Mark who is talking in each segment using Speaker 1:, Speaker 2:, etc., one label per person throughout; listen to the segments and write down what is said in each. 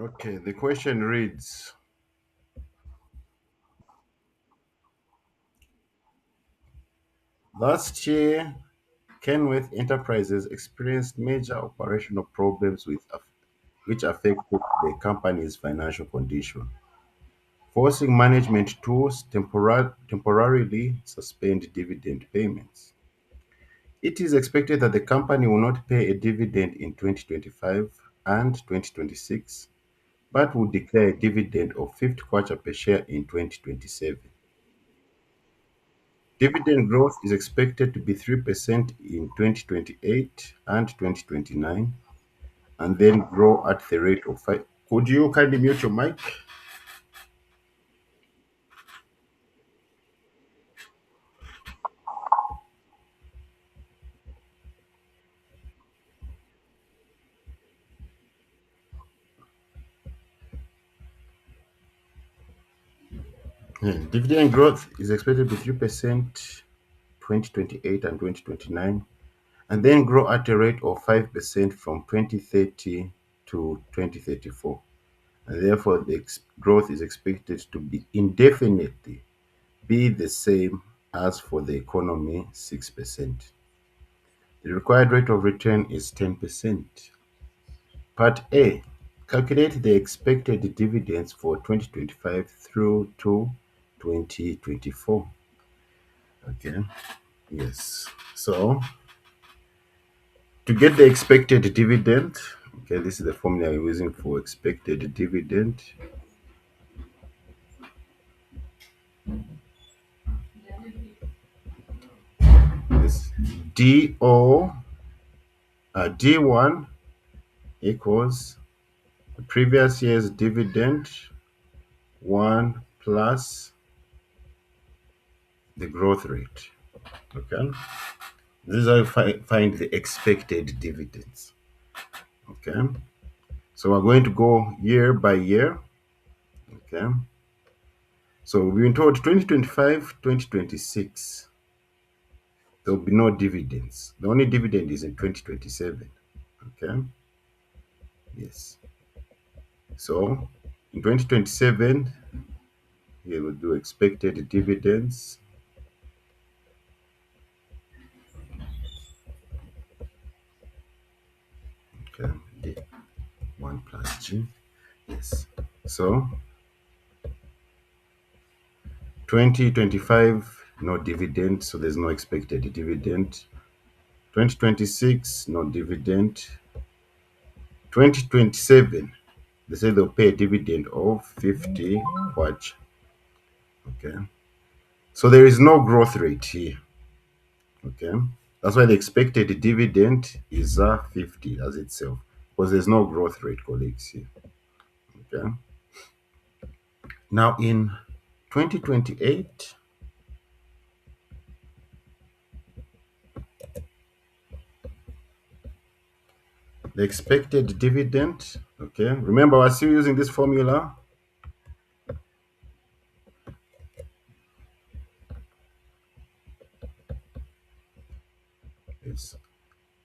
Speaker 1: Okay, the question reads: Last year, Kenworth Enterprises experienced major operational problems which affected the company's financial condition, forcing management to temporarily suspend dividend payments. It is expected that the company will not pay a dividend in 2025 and 2026, but will declare a dividend of 50 kwacha per share in 2027. Dividend growth is expected to be 3% in 2028 and 2029, and then grow at the rate of 5. Could you kindly mute your mic? Yeah. Dividend growth is expected to be 3% 2028 and 2029, and then grow at a rate of 5% from 2030 to 2034. And therefore, the growth is expected to be indefinitely be the same as for the economy, 6%. The required rate of return is 10%. Part A. Calculate the expected dividends for 2025 through to 2024. Okay, yes. So, to get the expected dividend, okay, this is the formula I'm using for expected dividend. This DO, D1 equals the previous year's dividend 1 plus the growth rate. Okay, this is how you find the expected dividends. Okay, so we're going to go year by year. Okay, so we've been told 2025, 2026, there will be no dividends. The only dividend is in 2027. Okay, yes. So in 2027, we will do expected dividends. Okay, D 1 plus G. Yes. So 2025, no dividend, so there's no expected dividend. 2026, no dividend. 2027, they say they'll pay a dividend of 50 kwacha. Okay. So there is no growth rate here. Okay. That's why the expected dividend is 50 as itself, because there's no growth rate, colleagues, here. Okay. Now in 2028, the expected dividend, okay, remember we're still using this formula. It's,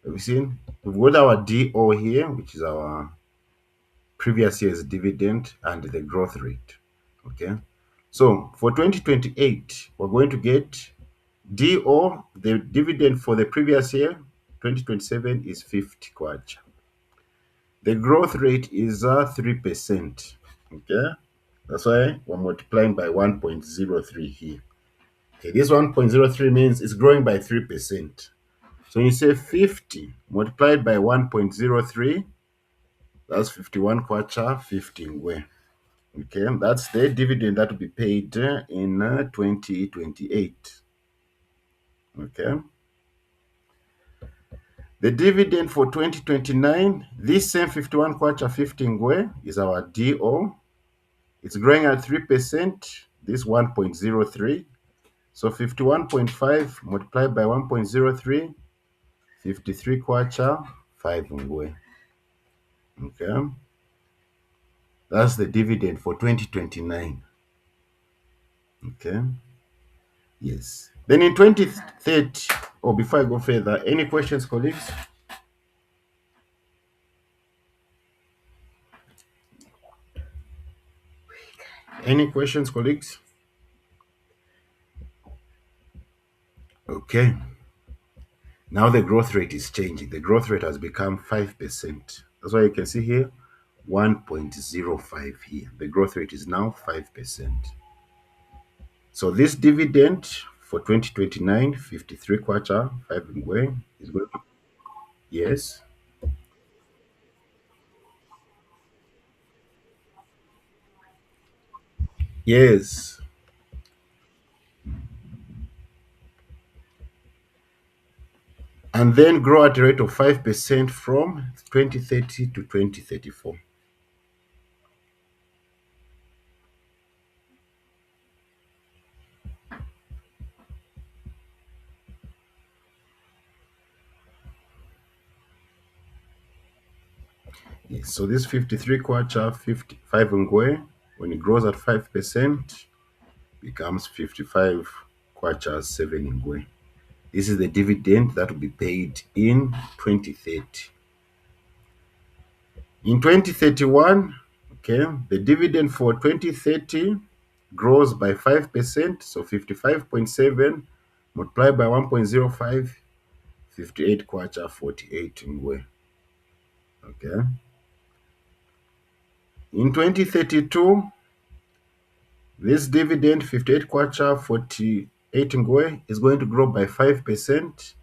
Speaker 1: have you seen? We've got our DO here, which is our previous year's dividend and the growth rate. Okay. So for 2028, we're going to get DO, the dividend for the previous year, 2027, is 50 kwacha. The growth rate is 3%. Okay. That's why we're multiplying by 1.03 here. Okay, this 1.03 means it's growing by 3%. So you say 50 multiplied by 1.03, that's 51 kwacha, 15 ngwe. Okay, that's the dividend that will be paid in 2028. Okay, the dividend for 2029, this same 51 kwacha 15 ngwe is our DO. It's growing at 3%, this 1.03. So 51.5 multiplied by 1.03, 53 kwacha, 5 ngwe. Okay, that's the dividend for 2029. Okay. Yes. Then in 2030, or before I go further, any questions, colleagues? Any questions, colleagues? Okay. Now the growth rate is changing. The growth rate has become 5%. That's why you can see here 1.05 here. The growth rate is now 5%. So this dividend for 2029, 53 kwacha, 5 ngwe, is going to, yes, yes. And then grow at a rate of 5% from 2030 to 2034. Yes, so this 53 kwacha, 55 ngwe, when it grows at 5%, becomes 55 kwacha, 7 ngwe. This is the dividend that will be paid in 2030. In 2031, okay, the dividend for 2030 grows by 5%, so 55.7 multiplied by 1.05, 58 kwacha, 48 ngwe. Okay. In 2032, this dividend, 58 kwacha, 48 ngwe, is going to grow by 5%,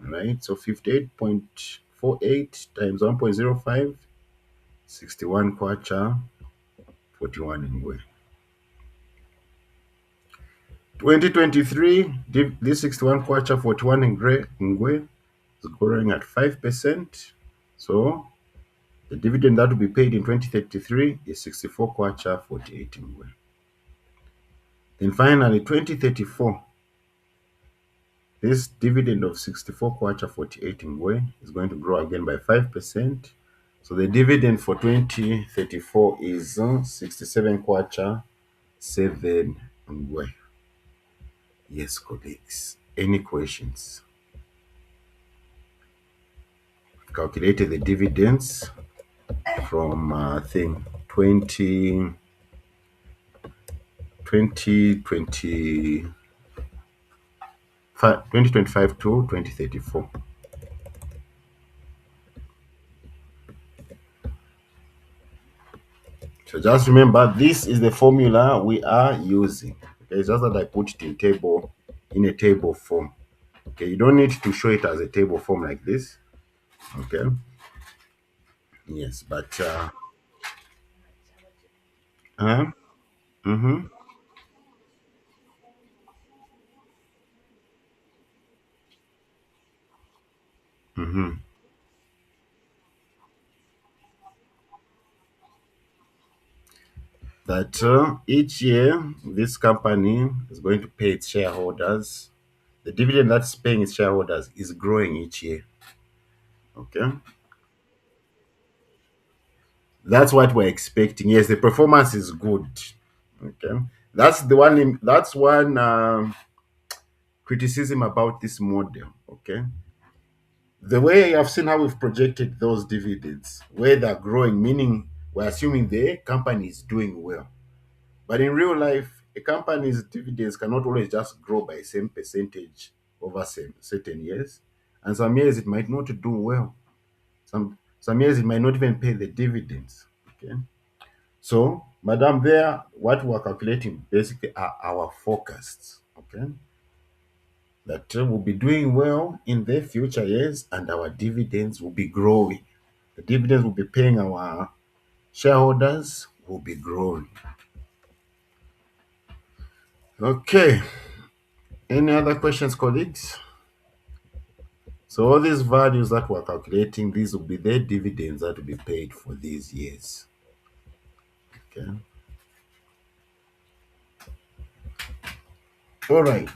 Speaker 1: right? So 58.48 times 1.05, 61 kwacha, 41 ngwe. 2023, this 61 kwacha, 41 ngwe is growing at 5%. So the dividend that will be paid in 2033 is 64 kwacha, 48 ngwe. Then finally, 2034, this dividend of 64 kwacha, 48 ngwe is going to grow again by 5%. So the dividend for 2034 is 67 kwacha, 7 ngwe. Yes, colleagues. Any questions? Calculated the dividends from thing 2025 to 2034. So just remember, this is the formula we are using. Okay, it's just that I put it in a table form. Okay, you don't need to show it as a table form like this. Okay. Yes, but uh, mm-hmm, mm-hmm. That each year this company is going to pay its shareholders. The dividend that's paying its shareholders is growing each year. Okay, that's what we're expecting. Yes, the performance is good. Okay, that's the one. That's one criticism about this model. Okay, the way I've seen how we've projected those dividends, where they're growing, meaning we're assuming the company is doing well. But in real life, a company's dividends cannot always just grow by the same percentage over certain years. And some years it might not do well. Some years it might not even pay the dividends. Okay. So, madam, there, what we're calculating basically are our forecasts. Okay. That will be doing well in the future years and our dividends will be growing. The dividends will be paying our shareholders will be growing. Okay. Any other questions, colleagues? So all these values that we're calculating, these will be the dividends that will be paid for these years. Okay. All right.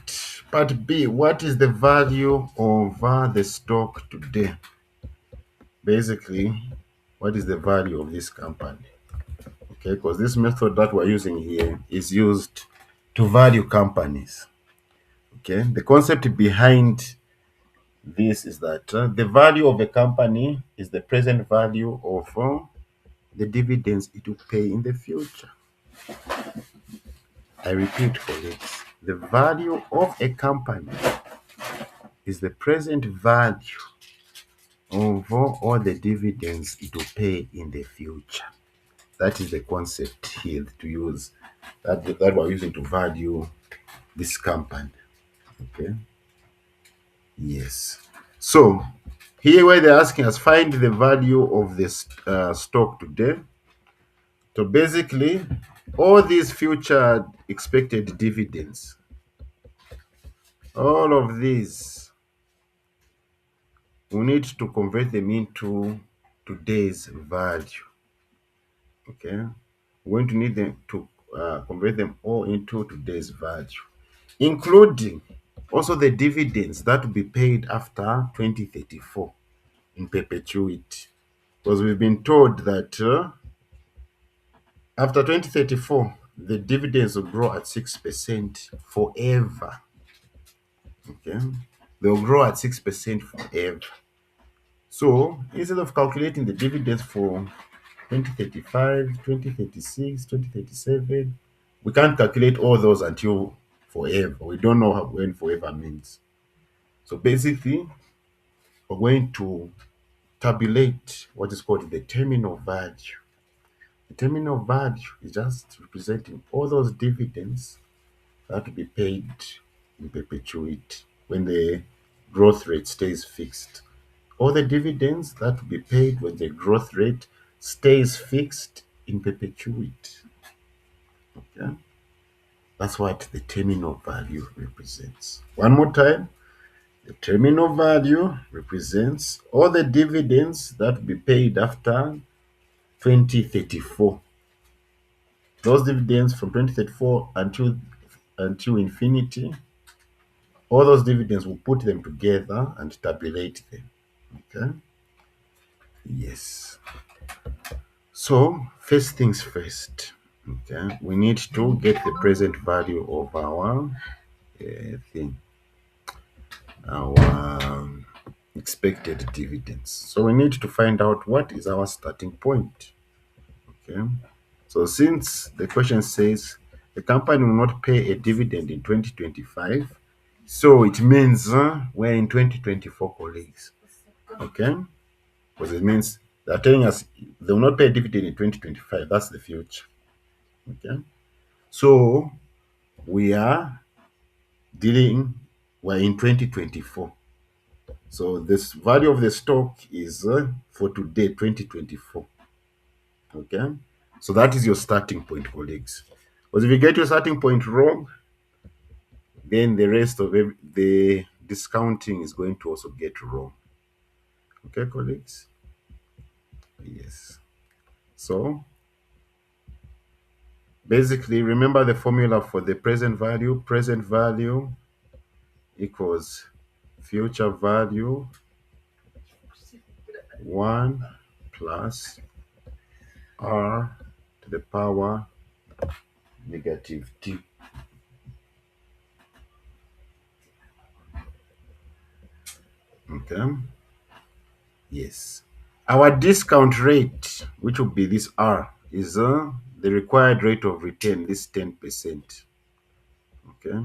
Speaker 1: Part B, what is the value of the stock today? Basically, what is the value of this company? Okay, because this method that we're using here is used to value companies. Okay, the concept behind this is that the value of a company is the present value of the dividends it will pay in the future. I repeat, colleagues, the value of a company is the present value of all the dividends it will pay in the future. That is the concept here to use, that we're using to value this company. Okay. Yes. So here where they're asking us find the value of this stock today. So basically, all these future expected dividends, all of these, we need to convert them into today's value. Okay, we're going to need them to convert them all into today's value, including also the dividends that will be paid after 2034 in perpetuity. Because we've been told that after 2034, the dividends will grow at 6% forever. Okay, they'll grow at 6% forever. So instead of calculating the dividends for 2035, 2036, 2037, we can't calculate all those until forever. We don't know when forever means. So basically, we're going to tabulate what is called the terminal value. The terminal value is just representing all those dividends that will be paid in perpetuity when the growth rate stays fixed. All the dividends that will be paid when the growth rate stays fixed in perpetuity. Okay? That's what the terminal value represents. One more time. The terminal value represents all the dividends that will be paid after 2034. Those dividends from 2034 until infinity, all those dividends, will put them together and tabulate them. Okay? Yes. So, first things first. Okay, we need to get the present value of our thing, our expected dividends. So we need to find out what is our starting point. Okay, so since the question says the company will not pay a dividend in 2025, so it means we're in 2024, colleagues. Okay, because it means they're telling us they will not pay a dividend in 2025. That's the future. Okay, so we are dealing, we're in 2024. So this value of the stock is for today, 2024. Okay, so that is your starting point, colleagues. Because if you get your starting point wrong, then the rest of the discounting is going to also get wrong. Okay, colleagues? Yes. So basically, remember the formula for the present value. Present value equals future value 1 plus r to the power negative t. Okay. Yes. Our discount rate, which will be this R, is the required rate of return, this 10%. Okay.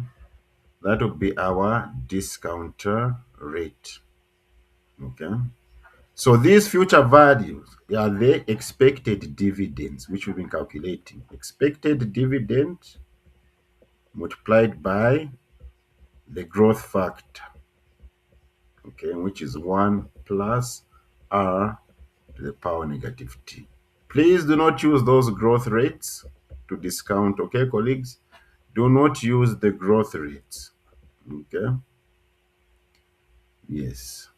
Speaker 1: That will be our discount rate. Okay. So these future values are the expected dividends, which we've been calculating. Expected dividend multiplied by the growth factor, okay, which is 1 plus R to the power negative t. Please do not use those growth rates to discount, okay, colleagues? Do not use the growth rates, okay? Yes.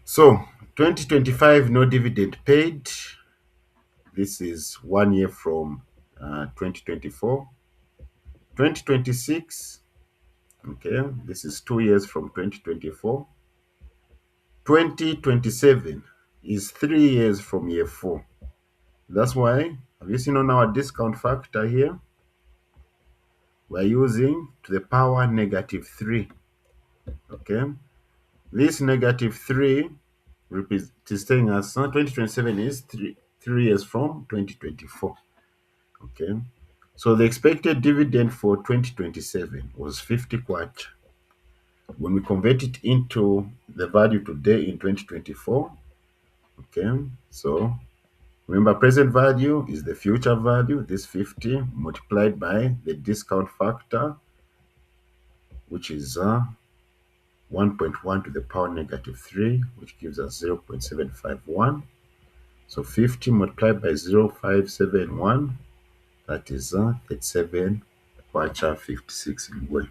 Speaker 1: So, 2025, no dividend paid. This is 1 year from 2024. 2026, okay, this is 2 years from 2024. 2027 is 3 years from year 4. That's why, have you seen on our discount factor here? We're using to the power negative 3. Okay. This negative 3 is telling us 2027 is 3 years from 2024. Okay. So the expected dividend for 2027 was 50 kwacha. When we convert it into the value today in 2024, okay, so remember present value is the future value, this 50 multiplied by the discount factor, which is 1.1 to the power negative 3, which gives us 0.751. So 50 multiplied by 0.571, that is 37 kwacha 56 in way.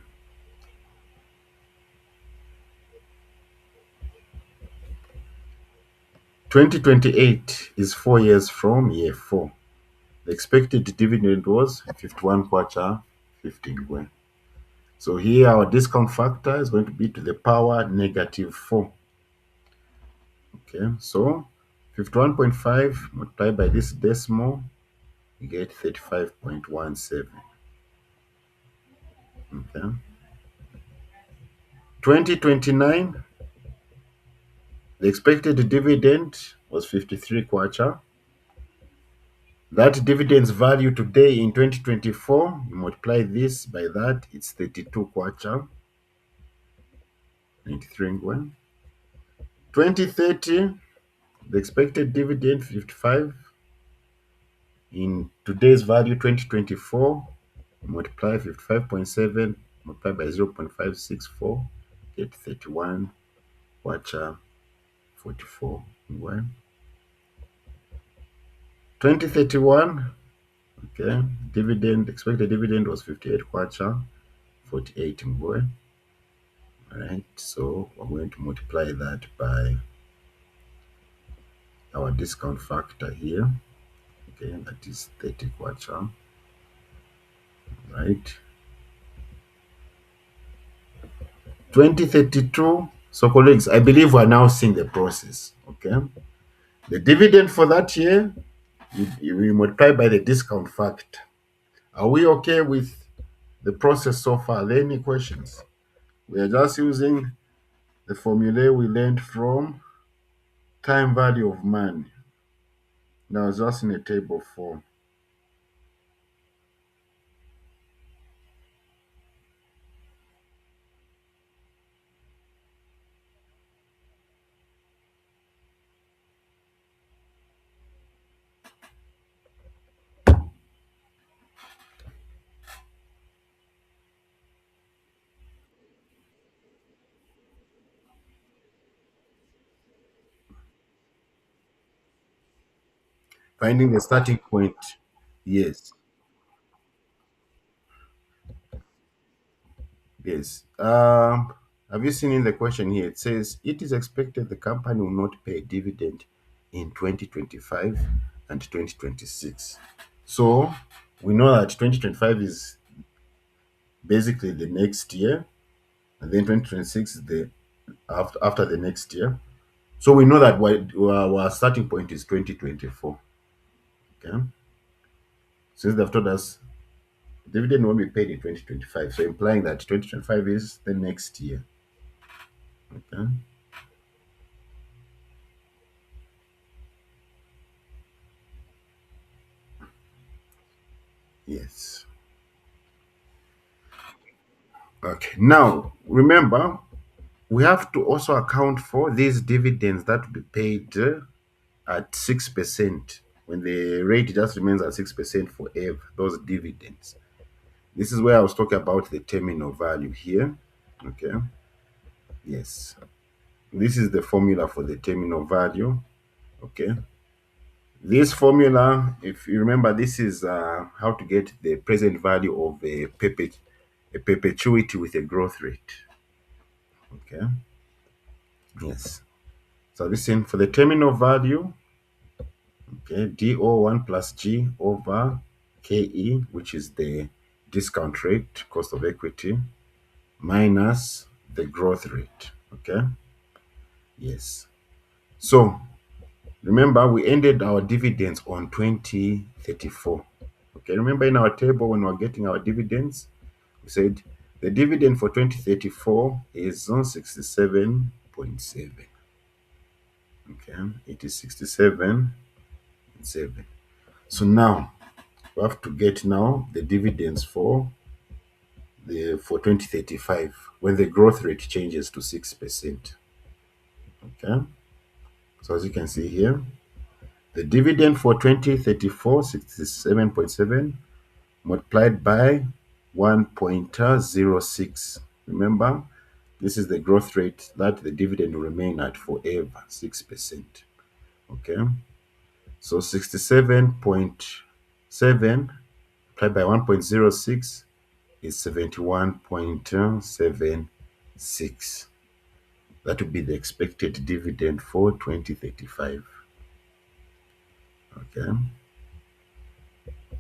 Speaker 1: 2028 is 4 years from year 4. The expected dividend was 51 kwacha 15 ngwen. So here our discount factor is going to be to the power negative 4. Okay, so 51.5 multiplied by this decimal, you get 35.17. Okay. 2029, the expected dividend was 53 kwacha. That dividend's value today in 2024, you multiply this by that, it's 32 kwacha, 93 ngwen. 2030, the expected dividend 55. In today's value 2024, multiply 55.7 multiply by 0.564, get 31 kwacha 44 ngwen. 2031, okay, dividend expected dividend was 58 kwacha 48 ngwen. All right, so we're going to multiply that by our discount factor here. Okay, that is 30 kwacha, right? 2032. So, colleagues, I believe we're now seeing the process. Okay, the dividend for that year, you multiply by the discount factor. Are we okay with the process so far? Are there any questions? We are just using the formula we learned from time value of money. Now, just in a table form. Finding the starting point. Yes. Yes. Have you seen in the question here? It says it is expected the company will not pay a dividend in 2025 and 2026. So we know that 2025 is basically the next year, and then 2026 is the after the next year. So we know that our starting point is 2024. Okay, since they've told us dividend won't be paid in 2025, so implying that 2025 is the next year. Okay. Yes. Okay. Now, remember, we have to also account for these dividends that will be paid at 6% when the rate just remains at 6% forever, those dividends. This is where I was talking about the terminal value here. Okay. Yes. This is the formula for the terminal value. Okay. This formula, if you remember, this is how to get the present value of a perpetuity with a growth rate. Okay. Yes. So listen, for the terminal value, okay, DO1 plus G over KE, which is the discount rate, cost of equity, minus the growth rate. Okay. Yes. So remember, we ended our dividends on 2034. Okay. Remember in our table when we we're getting our dividends, we said the dividend for 2034 is on 67.7. Okay. It is 67.7. So now We have to get now the dividends for 2035 when the growth rate changes to 6%. Okay. So as you can see here, the dividend for 2034, 67.7 multiplied by 1.06. Remember, this is the growth rate that the dividend will remain at forever, 6%. Okay. So 67.7 multiplied by 1.06 is 71.76. That would be the expected dividend for 2035. Okay.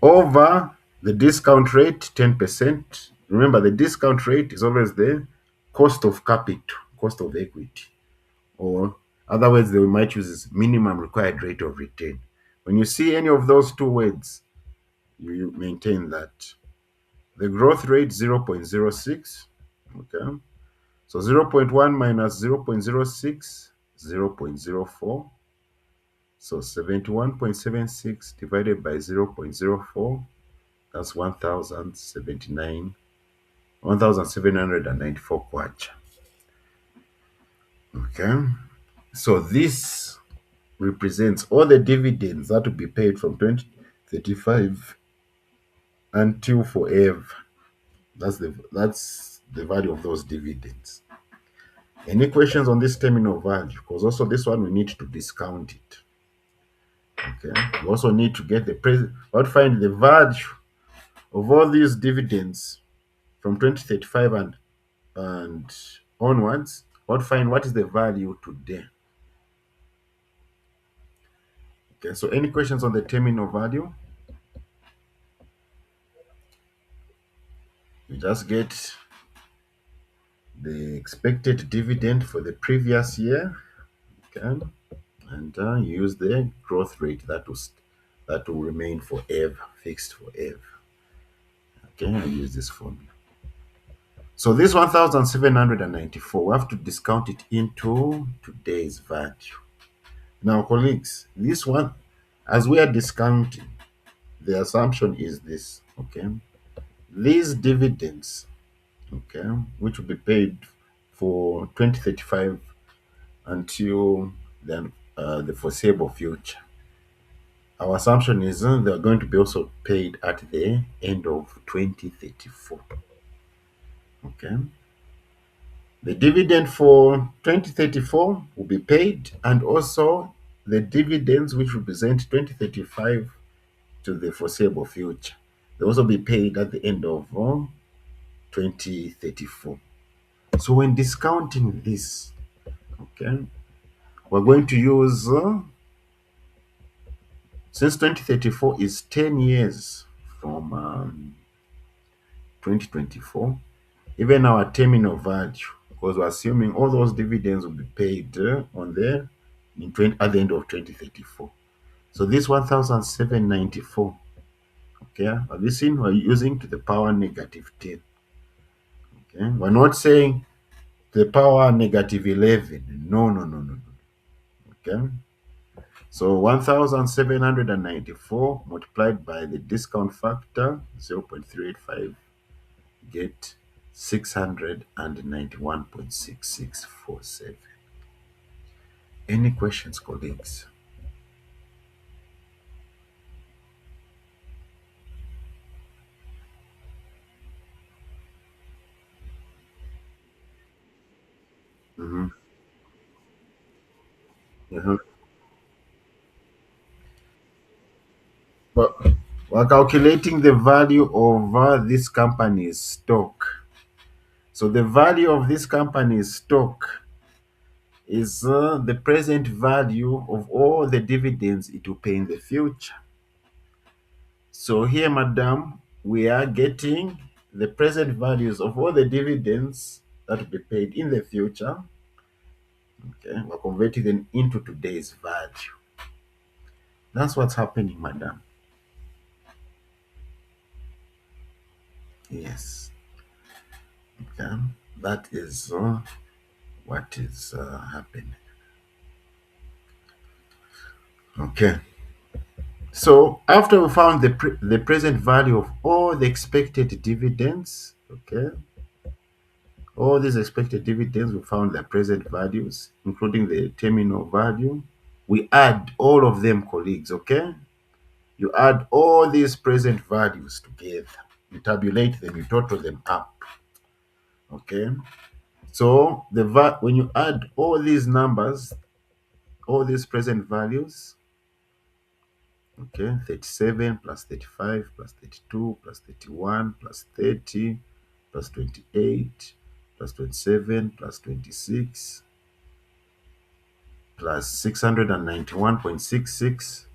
Speaker 1: Over the discount rate, 10%. Remember, the discount rate is always the cost of capital, cost of equity, or other words they might use is minimum required rate of return. When you see any of those two words, you maintain that. The growth rate 0.06. Okay. So 0.1 minus 0.06, 0.04. So 71.76 divided by 0.04, that's 1,794 kwacha. Okay. So this represents all the dividends that will be paid from 2035 until forever. That's the value of those dividends. Any questions on this terminal value? Because also this one we need to discount it. Okay. We also need to get the present. What find the value of all these dividends from 2035 and onwards. What find what is the value today? Okay. So any questions on the terminal value? You just get the expected dividend for the previous year. Okay. And use the growth rate that will remain forever, fixed forever. Okay, I use this formula. So this 1,794, we have to discount it into today's value. Now, colleagues, this one, as we are discounting, the assumption is this, okay? These dividends, okay, which will be paid for 2035 until then the foreseeable future. Our assumption is they're going to be also paid at the end of 2034. Okay. The dividend for 2034 will be paid, and also the dividends which represent 2035 to the foreseeable future. They also be paid at the end of 2034. So when discounting this, okay, we're going to use since 2034 is 10 years from 2024, even our terminal value, because we're assuming all those dividends will be paid at the end of 2034. So this 1,794, okay, have you seen we're using to the power negative 10? Okay, we're not saying the power negative 11. No, no, no, no, no. Okay, so 1,794 multiplied by the discount factor 0.385 get 691.6647. Any questions, colleagues? Mhm. Uh-huh. But we're calculating the value of this company's stock. So the value of this company's stock is the present value of all the dividends it will pay in the future. So here, madam, we are getting the present values of all the dividends that will be paid in the future. Okay, we're converting them into today's value. That's what's happening, madam. Yes. Okay, that is what is happening. Okay, So after we found the present value of all the expected dividends, okay, all these expected dividends, we found their present values, including the terminal value. We add all of them, colleagues, okay? You add all these present values together. You tabulate them, you total them up, okay? So when you add all these numbers, all these present values, okay, 37 plus 35 plus 32 plus 31 plus 30 plus 28 plus 27 plus 26 plus 691.66,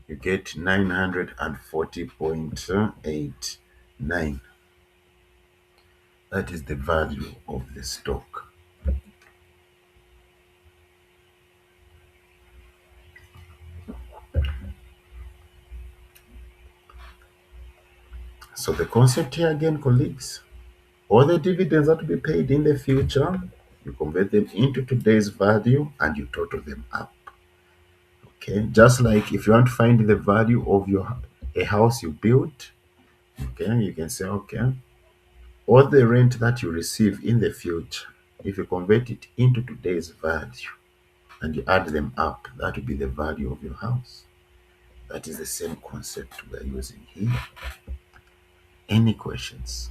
Speaker 1: you get 940.89. That is the value of the stock. So the concept here again, colleagues, all the dividends that will be paid in the future, you convert them into today's value and you total them up. Okay, just like if you want to find the value of a house you built, okay, you can say, okay, all the rent that you receive in the future, if you convert it into today's value and you add them up, that will be the value of your house. That is the same concept we are using here. Any questions?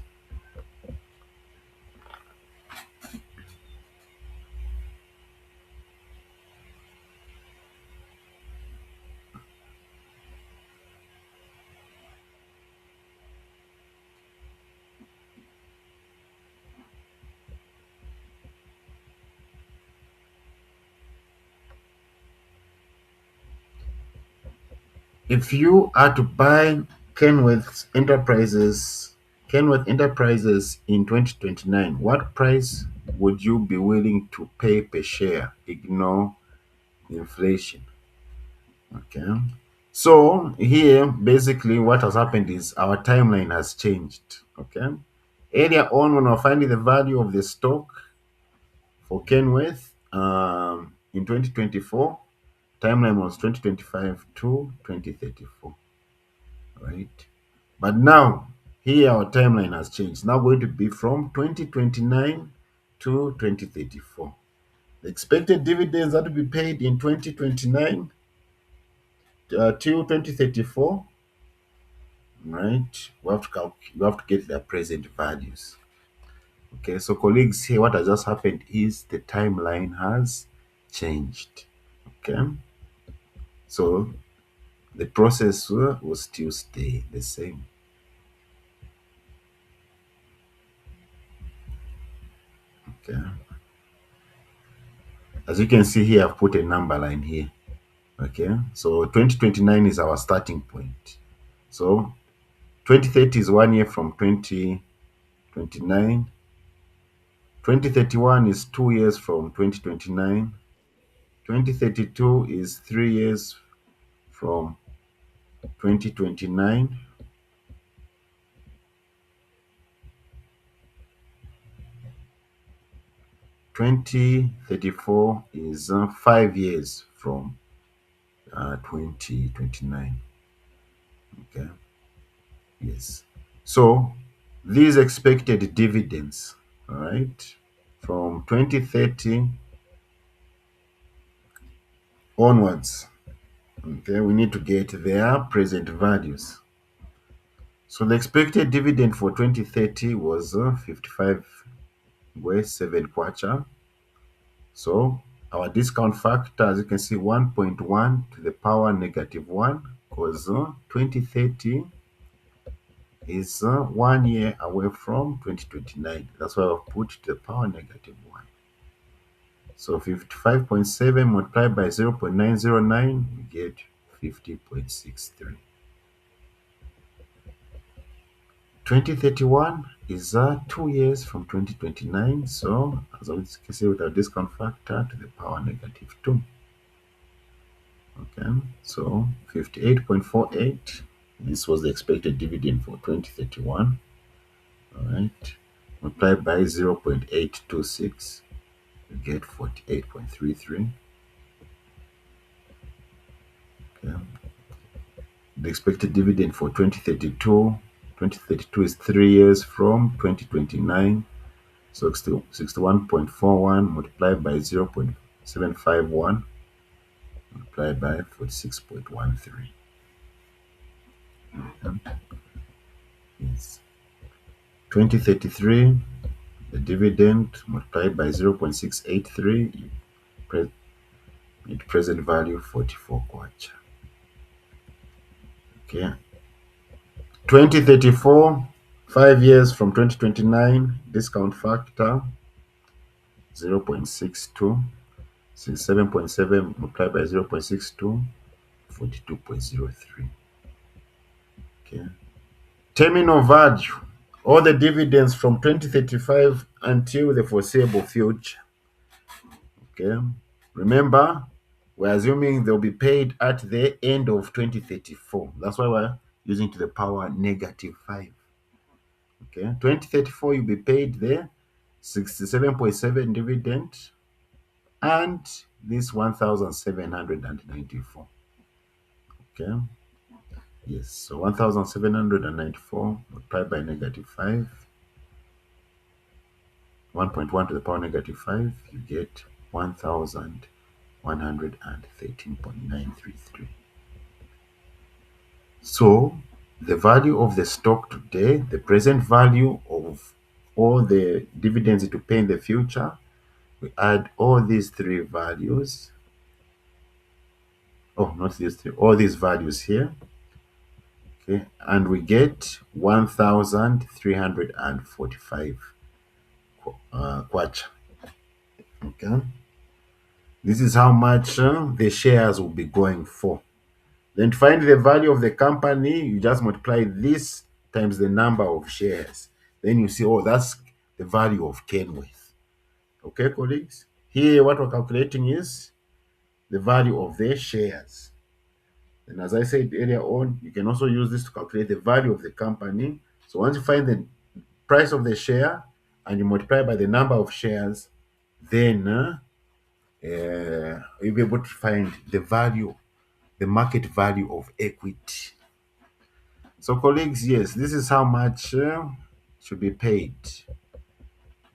Speaker 1: If you are to buy Kenworth Enterprises in 2029, what price would you be willing to pay per share? Ignore inflation. Okay. So here, basically, what has happened is our timeline has changed. Okay. Earlier on, when we were finding the value of the stock for Kenworth in 2024, timeline was 2025 to 2034. Right. But now, here our timeline has changed. Now going to be from 2029 to 2034. The expected dividends that will be paid in 2029 till 2034, right? We have to get their present values. Okay, so colleagues, here what has just happened is the timeline has changed. Okay, so the process will still stay the same. Okay, as you can see here, I've put a number line here. Okay, so 2029 is our starting point. So 2030 is 1 year from 2029. 2031 is 2 years from 2029. 2032 is 3 years from 2029. 2034 is 5 years from 2029. Okay, yes. So these expected dividends, all right, from 2030 onwards, okay, we need to get their present values. So the expected dividend for 2030 was 55 West 7 kwacha. So our discount factor, as you can see, 1.1 to the power negative 1, because 2030 is 1 year away from 2029. That's why I've put to the power negative 1. So 55.7 multiplied by 0.909, we get 50.63. 2031 is 2 years from 2029. So as you can see, with our discount factor to the power negative 2. Okay, so 58.48. This was the expected dividend for 2031. All right, multiplied by 0.826, you get 48.33. Okay, The expected dividend for 2032. 2032 is 3 years from 2029. So 61.41 multiplied by 0.751 multiplied by 46.13. Yes. 2033, the dividend multiplied by 0.683, present value 44 kwacha. Okay. 2034, 5 years from 2029, discount factor 0.62, 7.7 multiplied by 0.62, 42.03. Okay. Terminal value, all the dividends from 2035 until the foreseeable future. Okay. Remember, we're assuming they'll be paid at the end of 2034. That's why we're using to the power -5. Okay. 2034, you'll be paid the 67.7 dividend and this 1,794. Okay. Yes. So 1,794 multiplied by -5. 1.1 to the power -5, you get 1,113.933. So the value of the stock today, the present value of all the dividends to pay in the future, we add all these three values. Oh, not these three, all these values here. Okay, and we get 1,345 kwacha. Okay, this is how much the shares will be going for. Then to find the value of the company, you just multiply this times the number of shares. Then you see, oh, that's the value of Kenworth. Okay, colleagues? Here, what we're calculating is the value of their shares. And as I said earlier on, you can also use this to calculate the value of the company. So once you find the price of the share and you multiply by the number of shares, then you'll be able to find the value, the market value of equity. So, colleagues, yes, this is how much should be paid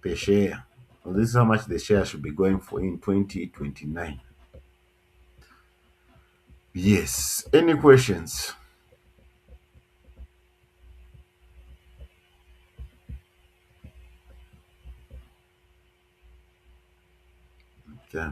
Speaker 1: per share. So this is how much the share should be going for in 2029. Yes. Any questions? Okay.